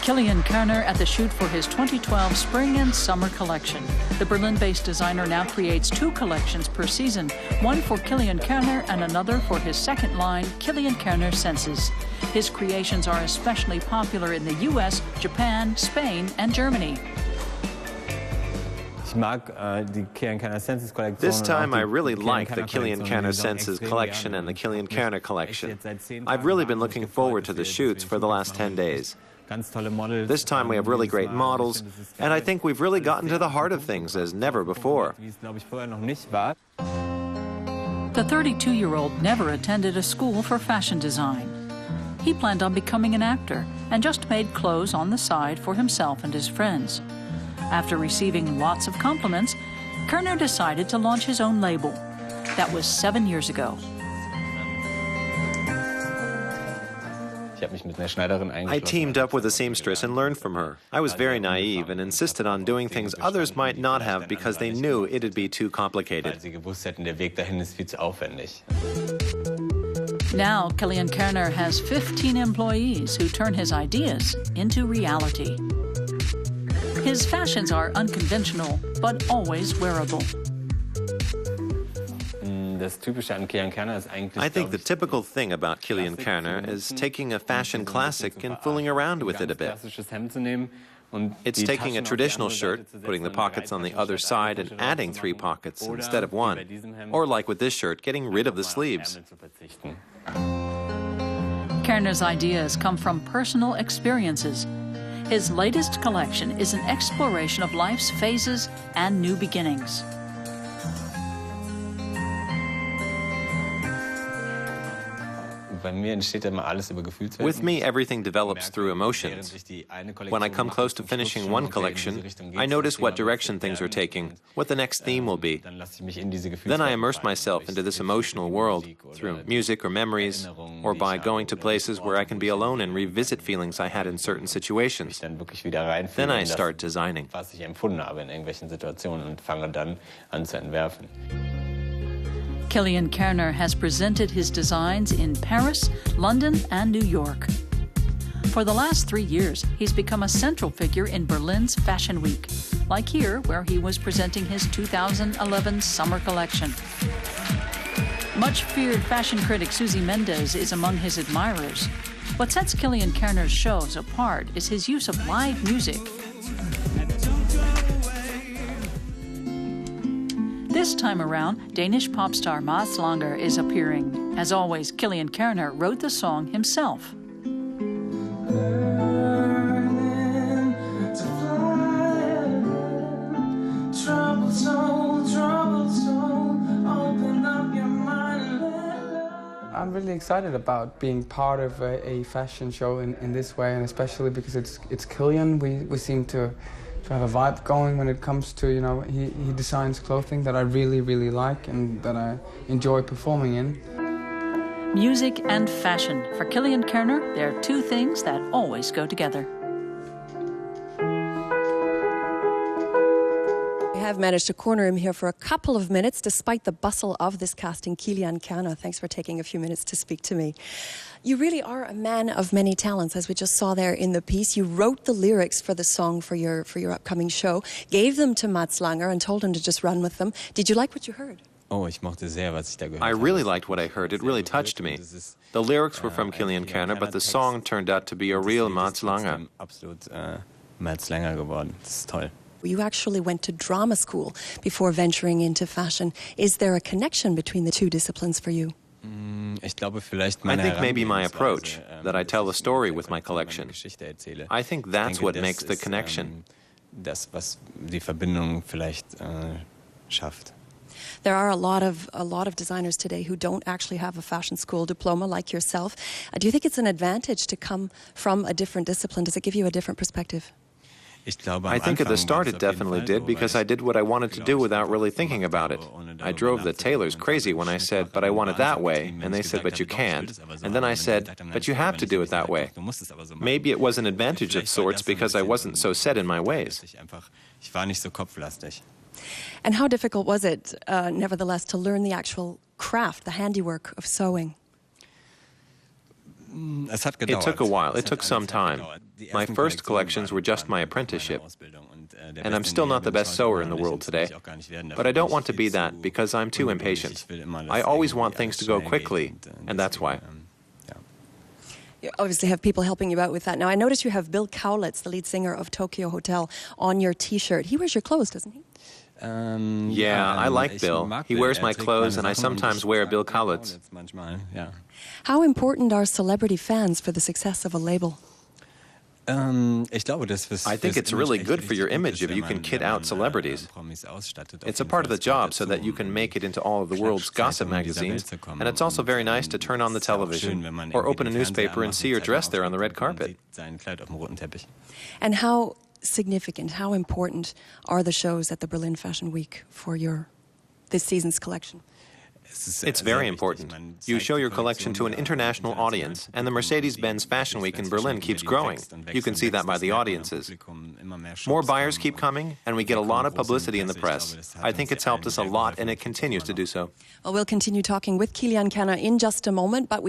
Kilian Kerner at the shoot for his 2012 spring and summer collection. The Berlin-based designer now creates 2 collections per season, one for Kilian Kerner and another for his second line, Kilian Kerner Senses. His creations are especially popular in the US, Japan, Spain, and Germany. This time I really like the Kilian Kerner Senses collection and the Kilian Kerner collection. I've really been looking forward to the shoots for the last 10 days. This time we have really great models, and I think we've really gotten to the heart of things as never before. The 32-year-old never attended a school for fashion design. He planned on becoming an actor and just made clothes on the side for himself and his friends. After receiving lots of compliments, Kerner decided to launch his own label. That was 7 years ago. I teamed up with a seamstress and learned from her. I was very naive and insisted on doing things others might not have because they knew it'd be too complicated. Now, Kilian Kerner has 15 employees who turn his ideas into reality. His fashions are unconventional, but always wearable. I think the typical thing about Kilian Kerner is taking a fashion classic and fooling around with it a bit. It's taking a traditional shirt, putting the pockets on the other side and adding 3 pockets instead of 1. Or like with this shirt, getting rid of the sleeves. Kerner's ideas come from personal experiences. His latest collection is an exploration of life's phases and new beginnings. With me, everything develops through emotions. When I come close to finishing one collection, I notice what direction things are taking, what the next theme will be. Then I immerse myself into this emotional world through music or memories, or by going to places where I can be alone and revisit feelings I had in certain situations. Then I start designing. Kilian Kerner has presented his designs in Paris, London, and New York. For the last 3 years, he's become a central figure in Berlin's Fashion Week, like here, where he was presenting his 2011 summer collection. Much feared fashion critic Susie Mendez is among his admirers. What sets Kilian Kerner's shows apart is his use of live music. This time around, Danish pop star Mads Langer is appearing. As always, Kilian Kerner wrote the song himself. I'm really excited about being part of a fashion show in this way, and especially because it's Kilian. We seem to have a vibe going when it comes to, he designs clothing that I really, really like and that I enjoy performing in. Music and fashion. For Kilian Kerner, they're 2 things that always go together. I've managed to corner him here for a couple of minutes, despite the bustle of this casting. Kilian Kerner, thanks for taking a few minutes to speak to me. You really are a man of many talents, as we just saw there in the piece. You wrote the lyrics for the song for your upcoming show, gave them to Mads Langer and told him to just run with them. Did you like what you heard? I really liked what I heard. It really touched me. The lyrics were from Kilian Kerner, but the song turned out to be a real Mads Langer. You actually went to drama school before venturing into fashion. Is there a connection between the 2 disciplines for you? I think maybe my approach, that I tell the story with my collection. I think that's what makes the connection. There are a lot of designers today who don't actually have a fashion school diploma like yourself. Do you think it's an advantage to come from a different discipline? Does it give you a different perspective? I think at the start it definitely did, because I did what I wanted to do without really thinking about it. I drove the tailors crazy when I said, but I want it that way, and they said, but you can't. And then I said, but you have to do it that way. Maybe it was an advantage of sorts because I wasn't so set in my ways. And how difficult was it, nevertheless, to learn the actual craft, the handiwork of sewing? It took a while. It took some time. My first collections were just my apprenticeship. And I'm still not the best sewer in the world today. But I don't want to be that because I'm too impatient. I always want things to go quickly, and that's why. You obviously have people helping you out with that. Now, I notice you have Bill Kaulitz, the lead singer of Tokyo Hotel, on your T-shirt. He wears your clothes, doesn't he? Yeah, I like Bill. He wears my clothes, and I sometimes wear Bill Kaulitz. How important are celebrity fans for the success of a label? I think it's really good for your image if you can kit out celebrities. It's a part of the job so that you can make it into all of the world's gossip magazines, and it's also very nice to turn on the television or open a newspaper and see your dress there on the red carpet. And how significant, how important are the shows at the Berlin Fashion Week for this season's collection? It's very important. You show your collection to an international audience, and the Mercedes-Benz Fashion Week in Berlin keeps growing. You can see that by the audiences. More buyers keep coming, and we get a lot of publicity in the press. I think it's helped us a lot, and it continues to do so. Well, we'll continue talking with Kilian Kerner in just a moment, but